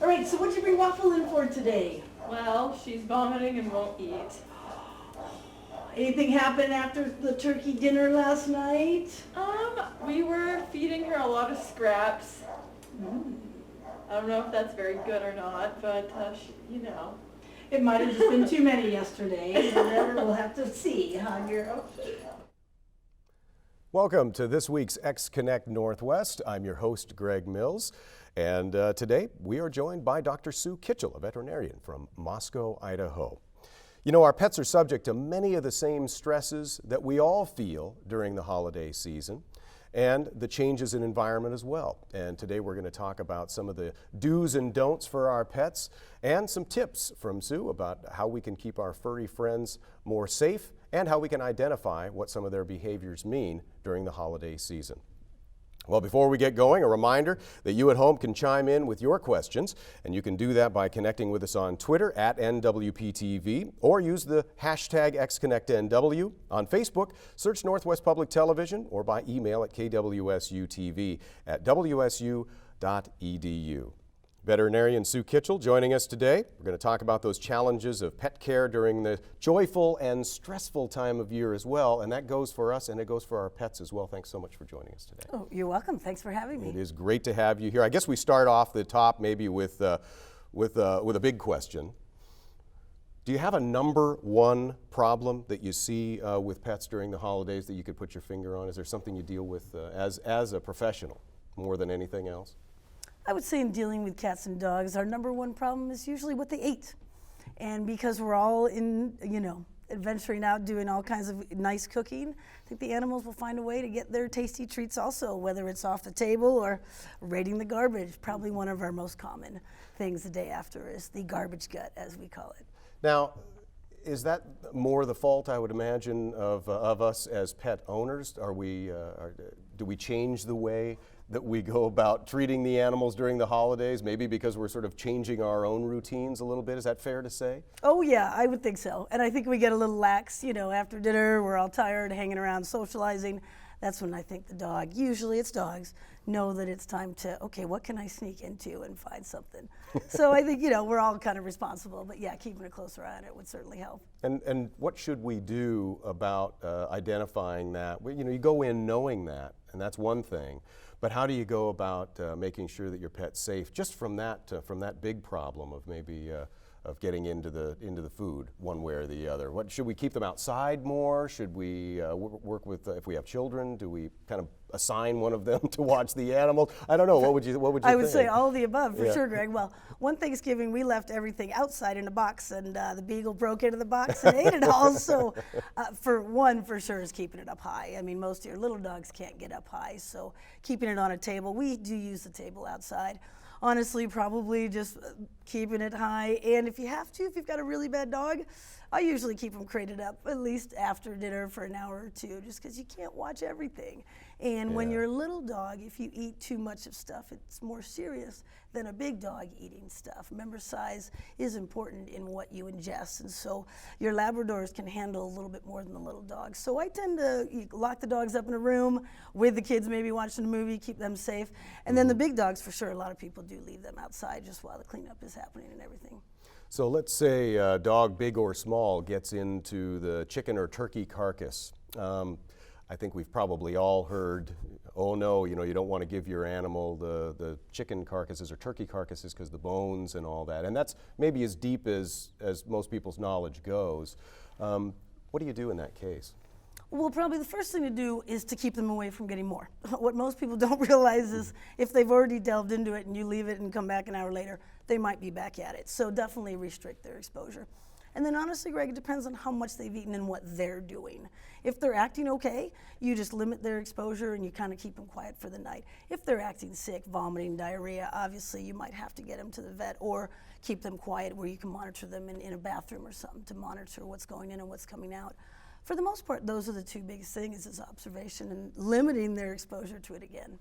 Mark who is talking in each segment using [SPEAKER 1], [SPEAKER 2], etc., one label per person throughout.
[SPEAKER 1] All right, so what'd you bring Waffle in for today?
[SPEAKER 2] Well, she's vomiting and won't eat.
[SPEAKER 1] Anything happen after the turkey dinner last night?
[SPEAKER 2] We were feeding her a lot of scraps. I don't know if that's very good or not, but
[SPEAKER 1] It might have just been too many yesterday. Whatever, we'll have to see, huh, girl?
[SPEAKER 3] Welcome to this week's xConnect Northwest. I'm your host, Greg Mills, and today we are joined by Dr. Sue Kitchell, a veterinarian from Moscow, Idaho. You know, our pets are subject to many of the same stresses that we all feel during the holiday season, and the changes in environment as well. And today we're going to talk about some of the do's and don'ts for our pets and some tips from Sue about how we can keep our furry friends more safe and how we can identify what some of their behaviors mean during the holiday season. Well, before we get going, a reminder that you at home can chime in with your questions, and you can do that by connecting with us on Twitter at NWPTV or use the hashtag xConnectNW. On Facebook, search Northwest Public Television or by email at kwsutv@wsu.edu. Veterinarian Sue Kitchell joining us today. We're going to talk about those challenges of pet care during the joyful and stressful time of year as well, and that goes for us and it goes for our pets as well. Thanks so much for joining us today.
[SPEAKER 4] Oh, you're welcome. Thanks for having me.
[SPEAKER 3] It is great to have you here. I guess we start off the top maybe with a big question. Do you have a number one problem that you see with pets during the holidays that you could put your finger on? Is there something you deal with as a professional more than anything else?
[SPEAKER 4] I would say in dealing with cats and dogs, our number one problem is usually what they ate. And because we're all in, adventuring out, doing all kinds of nice cooking, I think the animals will find a way to get their tasty treats also, whether it's off the table or raiding the garbage. Probably one of our most common things the day after is the garbage gut, as we call it.
[SPEAKER 3] Now, is that more the fault, I would imagine, of us as pet owners? Do we change the way that we go about treating the animals during the holidays, maybe because we're sort of changing our own routines a little bit? Is that fair to say?
[SPEAKER 4] Oh yeah, I would think so. And I think we get a little lax, after dinner, we're all tired, hanging around, socializing. That's when I think the dog, usually it's dogs, know that it's time to, okay, what can I sneak into and find something? So I think, we're all kind of responsible, but yeah, keeping a closer eye on it would certainly help.
[SPEAKER 3] And what should we do about identifying that? Well, you go in knowing that, and that's one thing. But how do you go about making sure that your pet's safe just from that big problem of maybe of getting into the food one way or the other? What should we keep them outside more? Should we work with if we have children? Do we kind of assign one of them to watch the animals? I don't know. What would you
[SPEAKER 4] I would
[SPEAKER 3] think?
[SPEAKER 4] say all of the above for sure, Greg. Well, one Thanksgiving we left everything outside in a box, and the beagle broke into the box and ate it all. So, for sure is keeping it up high. I mean, most of your little dogs can't get up high, so keeping it on a table. We do use the table outside. Honestly, probably just keeping it high. And if you've got a really bad dog, I usually keep them crated up at least after dinner for an hour or two, just because you can't watch everything. And when you're a little dog, if you eat too much of stuff, it's more serious than a big dog eating stuff. Remember, size is important in what you ingest, and so your Labradors can handle a little bit more than the little dogs. So I tend to lock the dogs up in a room with the kids, maybe watching a movie, keep them safe. And then the big dogs, for sure, a lot of people do leave them outside just while the cleanup is happening and everything.
[SPEAKER 3] So let's say a dog, big or small, gets into the chicken or turkey carcass. I think we've probably all heard, oh no, you don't want to give your animal the chicken carcasses or turkey carcasses because the bones and all that. And that's maybe as deep as most people's knowledge goes. What do you do in that case?
[SPEAKER 4] Well, probably the first thing to do is to keep them away from getting more. What most people don't realize is if they've already delved into it and you leave it and come back an hour later, they might be back at it. So definitely restrict their exposure. And then honestly, Greg, it depends on how much they've eaten and what they're doing. If they're acting okay, you just limit their exposure and you kind of keep them quiet for the night. If they're acting sick, vomiting, diarrhea, obviously you might have to get them to the vet or keep them quiet where you can monitor them in a bathroom or something to monitor what's going in and what's coming out. For the most part, those are the two biggest things is observation and limiting their exposure to it again.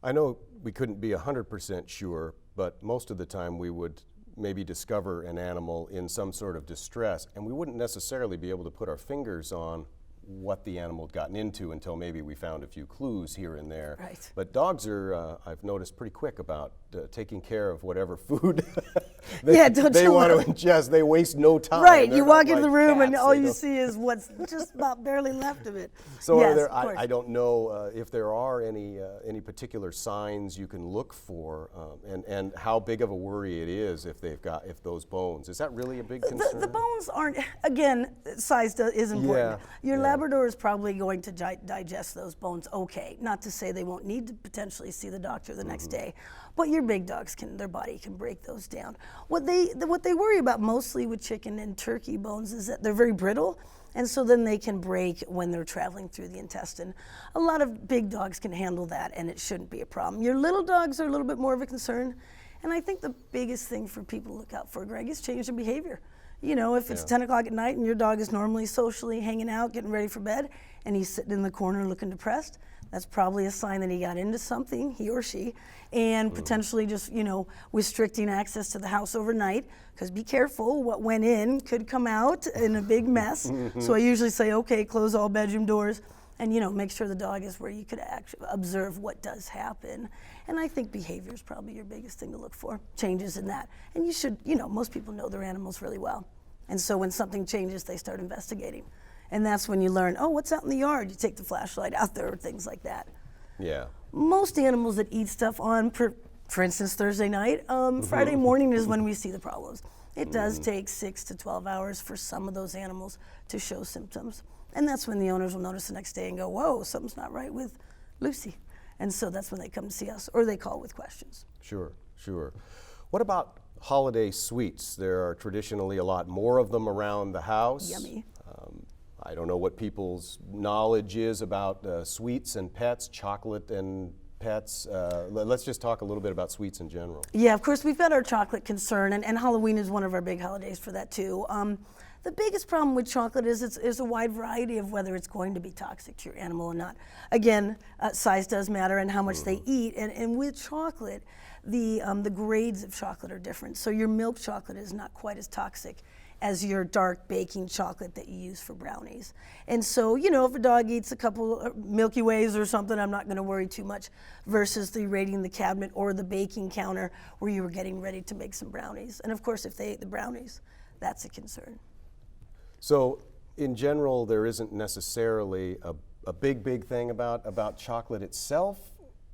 [SPEAKER 3] I know we couldn't be 100% sure, but most of the time we would maybe discover an animal in some sort of distress, and we wouldn't necessarily be able to put our fingers on what the animal had gotten into until maybe we found a few clues here and there.
[SPEAKER 4] Right.
[SPEAKER 3] But dogs are, I've noticed, pretty quick about taking care of whatever food they want to ingest. They waste no time.
[SPEAKER 4] Right,
[SPEAKER 3] They're
[SPEAKER 4] you
[SPEAKER 3] not
[SPEAKER 4] walk into
[SPEAKER 3] like
[SPEAKER 4] the room and
[SPEAKER 3] cats.
[SPEAKER 4] all
[SPEAKER 3] They
[SPEAKER 4] you
[SPEAKER 3] don't-
[SPEAKER 4] see is what's just about barely left of it.
[SPEAKER 3] So
[SPEAKER 4] yes,
[SPEAKER 3] are there,
[SPEAKER 4] of course.
[SPEAKER 3] I don't know if there are any particular signs you can look for, and how big of a worry it is if those bones. Is that really a big concern?
[SPEAKER 4] The bones aren't, again, size is important. Your Labrador is probably going to digest those bones okay. Not to say they won't need to potentially see the doctor the next day, but your big dogs their body can break those down. What they worry about mostly with chicken and turkey bones is that they're very brittle, and so then they can break when they're traveling through the intestine. A lot of big dogs can handle that, and it shouldn't be a problem. Your little dogs are a little bit more of a concern, and I think the biggest thing for people to look out for, Greg, is change in behavior. You know, if it's 10 o'clock at night and your dog is normally socially hanging out, getting ready for bed, and he's sitting in the corner looking depressed, that's probably a sign that he got into something, he or she, and potentially just, restricting access to the house overnight, because be careful, what went in could come out in a big mess. So I usually say, okay, close all bedroom doors, and make sure the dog is where you could actually observe what does happen. And I think behavior is probably your biggest thing to look for, changes in that. And you should, most people know their animals really well. And so when something changes, they start investigating. And that's when you learn, oh, what's out in the yard? You take the flashlight out there, or things like that.
[SPEAKER 3] Yeah.
[SPEAKER 4] Most animals that eat stuff on, for instance, Thursday night, Friday morning is when we see the problems. It does take 6 to 12 hours for some of those animals to show symptoms. And that's when the owners will notice the next day and go, whoa, something's not right with Lucy. And so that's when they come to see us, or they call with questions.
[SPEAKER 3] Sure, sure. What about holiday sweets? There are traditionally a lot more of them around the house.
[SPEAKER 4] Yummy.
[SPEAKER 3] I don't know what people's knowledge is about sweets and pets, chocolate and pets. Let's just talk a little bit about sweets in general.
[SPEAKER 4] Yeah, of course, we've got our chocolate concern, and Halloween is one of our big holidays for that too. The biggest problem with chocolate is it's a wide variety of whether it's going to be toxic to your animal or not. Again, size does matter and how much they eat, and with chocolate, the grades of chocolate are different. So your milk chocolate is not quite as toxic as your dark baking chocolate that you use for brownies. And so, if a dog eats a couple Milky Ways or something, I'm not gonna worry too much, versus the raiding the cabinet or the baking counter where you were getting ready to make some brownies. And of course, if they ate the brownies, that's a concern.
[SPEAKER 3] So, in general, there isn't necessarily a big thing about chocolate itself,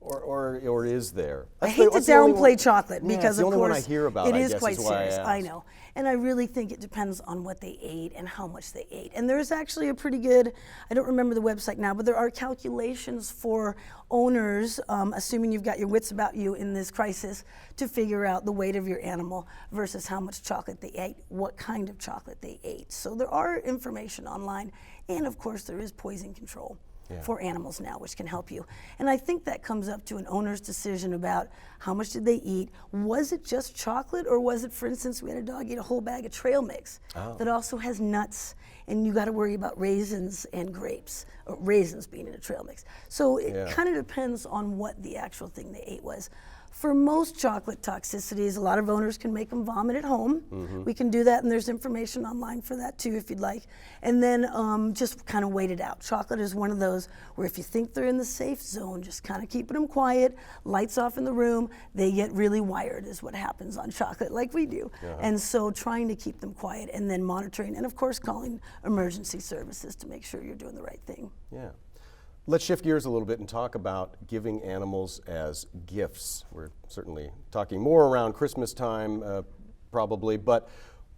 [SPEAKER 3] or is there?
[SPEAKER 4] I hate to downplay chocolate because,
[SPEAKER 3] of course,
[SPEAKER 4] of
[SPEAKER 3] the only one I
[SPEAKER 4] course,
[SPEAKER 3] hear about,
[SPEAKER 4] it
[SPEAKER 3] I
[SPEAKER 4] is
[SPEAKER 3] guess,
[SPEAKER 4] quite
[SPEAKER 3] is why I
[SPEAKER 4] serious. I
[SPEAKER 3] asked.
[SPEAKER 4] know, and I really think it depends on what they ate and how much they ate. And there's actually a pretty good, I don't remember the website now, but there are calculations for owners, assuming you've got your wits about you in this crisis, to figure out the weight of your animal versus how much chocolate they ate, what kind of chocolate they ate. So there are information online, and of course there is poison control for animals now, which can help you. And I think that comes up to an owner's decision about how much did they eat. Was it just chocolate, or was it, for instance, we had a dog eat a whole bag of trail mix that also has nuts, and you got to worry about raisins and grapes, or raisins being in a trail mix. So it kind of depends on what the actual thing they ate was. For most chocolate toxicities, a lot of owners can make them vomit at home. We can do that, and there's information online for that too if you'd like. And then just kind of wait it out. Chocolate is one of those where if you think they're in the safe zone, just kind of keeping them quiet, lights off in the room, they get really wired is what happens on chocolate, like we do. And so trying to keep them quiet and then monitoring, and of course calling emergency services to make sure you're doing the right thing.
[SPEAKER 3] Yeah. Let's shift gears a little bit and talk about giving animals as gifts. We're certainly talking more around Christmas time, probably, but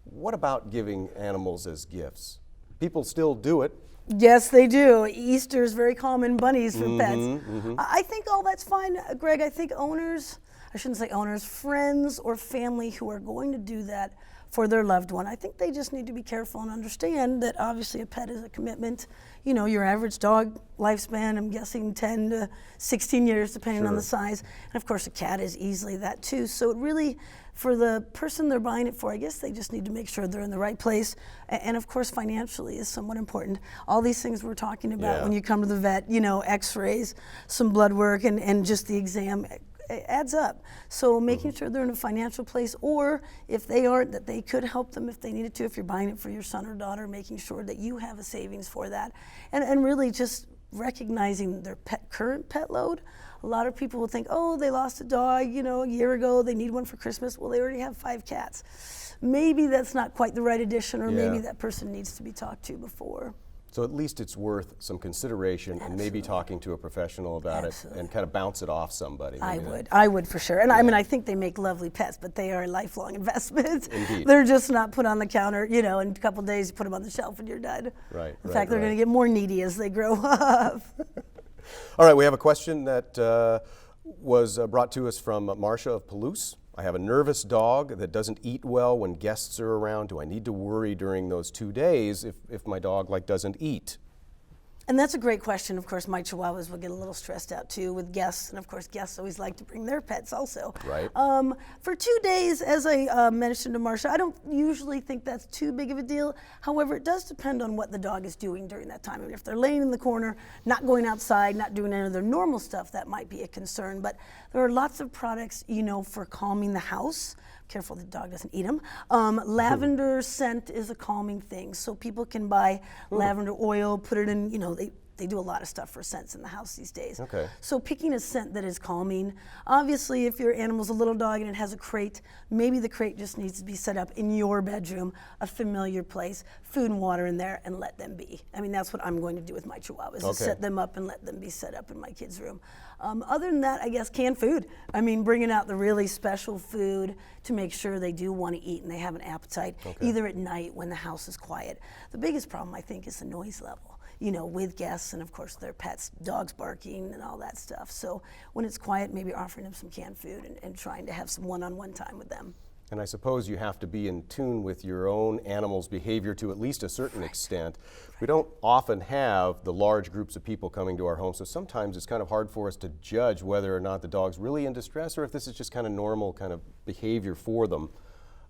[SPEAKER 3] what about giving animals as gifts? People still do it.
[SPEAKER 4] Yes, they do. Easter is very common, bunnies for pets. I think all that's fine, Greg. I think owners, I shouldn't say owners, friends or family who are going to do that for their loved one, I think they just need to be careful and understand that obviously a pet is a commitment. Your average dog lifespan, I'm guessing 10 to 16 years, depending on the size. And of course, a cat is easily that too. So it really, for the person they're buying it for, I guess they just need to make sure they're in the right place. And of course, financially is somewhat important. All these things we're talking about when you come to the vet, x-rays, some blood work, and just the exam it adds up. So making sure they're in a financial place, or if they aren't, that they could help them if they needed to. If you're buying it for your son or daughter, making sure that you have a savings for that, and really just recognizing their current pet load. A lot of people will think, oh, they lost a dog, you know, a year ago, they need one for Christmas. Well, they already have 5 cats. Maybe that's not quite the right addition, or maybe that person needs to be talked to before.
[SPEAKER 3] So at least it's worth some consideration and maybe talking to a professional about it and kind of bounce it off somebody.
[SPEAKER 4] I would for sure. And I mean, I think they make lovely pets, but they are a lifelong investment.
[SPEAKER 3] Indeed.
[SPEAKER 4] They're just not put on the counter, you know, in a couple of days you put them on the shelf and you're done.
[SPEAKER 3] Right.
[SPEAKER 4] In fact, they're going to get more needy as they grow up.
[SPEAKER 3] All right, we have a question that was brought to us from Marcia of Palouse. I have a nervous dog that doesn't eat well when guests are around. Do I need to worry during those 2 days if my dog doesn't eat?
[SPEAKER 4] And that's a great question. Of course, my Chihuahuas will get a little stressed out too with guests, and of course, guests always like to bring their pets also.
[SPEAKER 3] Right.
[SPEAKER 4] For 2 days, as I mentioned to Marcia, I don't usually think that's too big of a deal. However, it does depend on what the dog is doing during that time. I mean, if they're laying in the corner, not going outside, not doing any of their normal stuff, that might be a concern. But there are lots of products, you know, for calming the house. Careful the dog doesn't eat them. Lavender scent is a calming thing, so people can buy lavender oil, put it in, you know, they do a lot of stuff for scents in the house these days.
[SPEAKER 3] Okay.
[SPEAKER 4] So picking a scent that is calming. Obviously, if your animal's a little dog and it has a crate, maybe the crate just needs to be set up in your bedroom, a familiar place, food and water in there, and let them be. I mean, that's what I'm going to do with my Chihuahuas, is set them up and let them be set up in my kids' room. Other than that, I guess canned food. I mean, bringing out the really special food to make sure they do want to eat and they have an appetite, either at night when the house is quiet. The biggest problem, I think, is the noise level, you know, with guests and, of course, their pets, dogs barking and all that stuff. So when it's quiet, maybe offering them some canned food and trying to have some one-on-one time with them.
[SPEAKER 3] And I suppose you have to be in tune with your own animal's behavior to at least a certain extent. We don't often have the large groups of people coming to our home, so sometimes it's kind of hard for us to judge whether or not the dog's really in distress or if this is just kind of normal kind of behavior for them.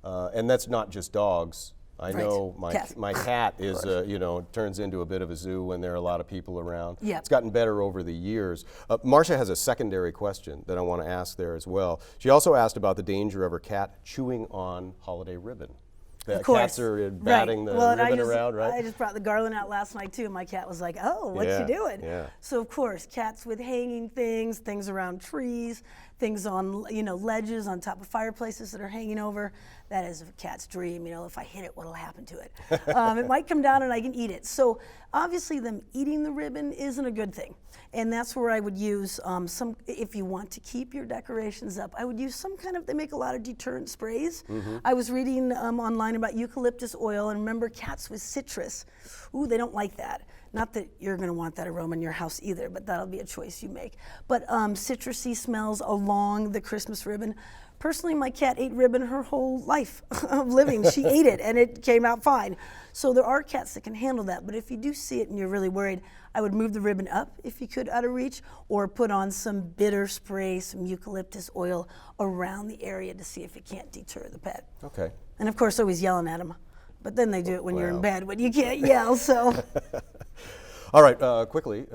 [SPEAKER 3] And that's not just dogs. I know my cat is, you know, turns into a bit of a zoo when there are a lot of people around.
[SPEAKER 4] Yep.
[SPEAKER 3] It's gotten better over the years. Marcia has a secondary question that I want to ask there as well. She also asked about the danger of her cat chewing on holiday ribbon. The cats are batting the ribbon around, right?
[SPEAKER 4] I just brought the garland out last night too, and my cat was like, oh, what you doing?
[SPEAKER 3] Yeah.
[SPEAKER 4] So of course, cats with hanging things, things around trees, things on, you know, ledges on top of fireplaces that are hanging over. That is a cat's dream, you know, if I hit it, what'll happen to it? It might come down and I can eat it. So obviously them eating the ribbon isn't a good thing. And that's where I would use if you want to keep your decorations up, I would use some kind of, they make a lot of deterrent sprays. I was reading online about eucalyptus oil, and remember, cats with citrus, ooh, they don't like that. Not that you're gonna want that aroma in your house either, but that'll be a choice you make. But citrusy smells along the Christmas ribbon. Personally, my cat ate ribbon her whole life of living. She ate it and it came out fine. So there are cats that can handle that, but if you do see it and you're really worried, I would move the ribbon up if you could out of reach, or put on some bitter spray, some eucalyptus oil around the area to see if it can't deter the pet.
[SPEAKER 3] Okay.
[SPEAKER 4] And of course, always yelling at them. But then they do it when you're in bed, when you can't yell, so.
[SPEAKER 3] All right, quickly,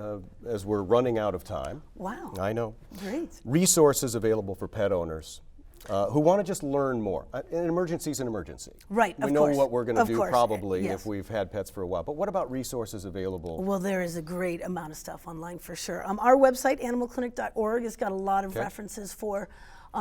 [SPEAKER 3] as we're running out of time.
[SPEAKER 4] Wow.
[SPEAKER 3] I know.
[SPEAKER 4] Great.
[SPEAKER 3] Resources available for pet owners who want to just learn more. An emergency is an emergency.
[SPEAKER 4] Right,
[SPEAKER 3] We know what we're going to do
[SPEAKER 4] course,
[SPEAKER 3] probably
[SPEAKER 4] yes.
[SPEAKER 3] if we've had pets for a while. But what about resources available?
[SPEAKER 4] Well, there is a great amount of stuff online for sure. Our website, animalclinic.org, has got a lot of references for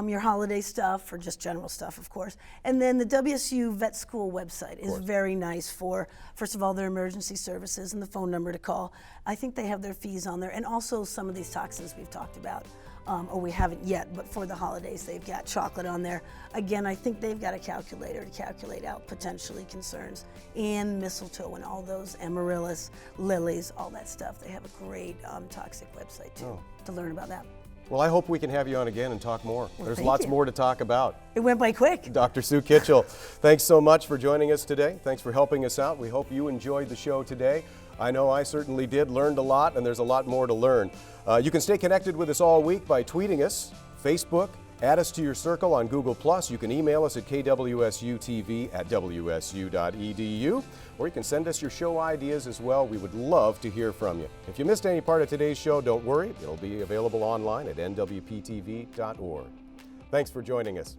[SPEAKER 4] your holiday stuff, or just general stuff, of course. And then the WSU Vet School website is very nice for, first of all, their emergency services and the phone number to call. I think they have their fees on there, and also some of these toxins we've talked about. Or we haven't yet, but for the holidays, they've got chocolate on there. Again, I think they've got a calculator to calculate out potentially concerns, and mistletoe and all those, amaryllis, lilies, all that stuff. They have a great toxic website too to learn about that.
[SPEAKER 3] Well, I hope we can have you on again and talk more. There's lots more to talk about.
[SPEAKER 4] It went by quick.
[SPEAKER 3] Dr. Sue Kitchell, thanks so much for joining us today. Thanks for helping us out. We hope you enjoyed the show today. I know I certainly did, learned a lot, and there's a lot more to learn. You can stay connected with us all week by tweeting us, Facebook, Add us to your circle on Google+. You can email us at kwsutv@wsu.edu, or you can send us your show ideas as well. We would love to hear from you. If you missed any part of today's show, don't worry. It'll be available online at nwptv.org. Thanks for joining us.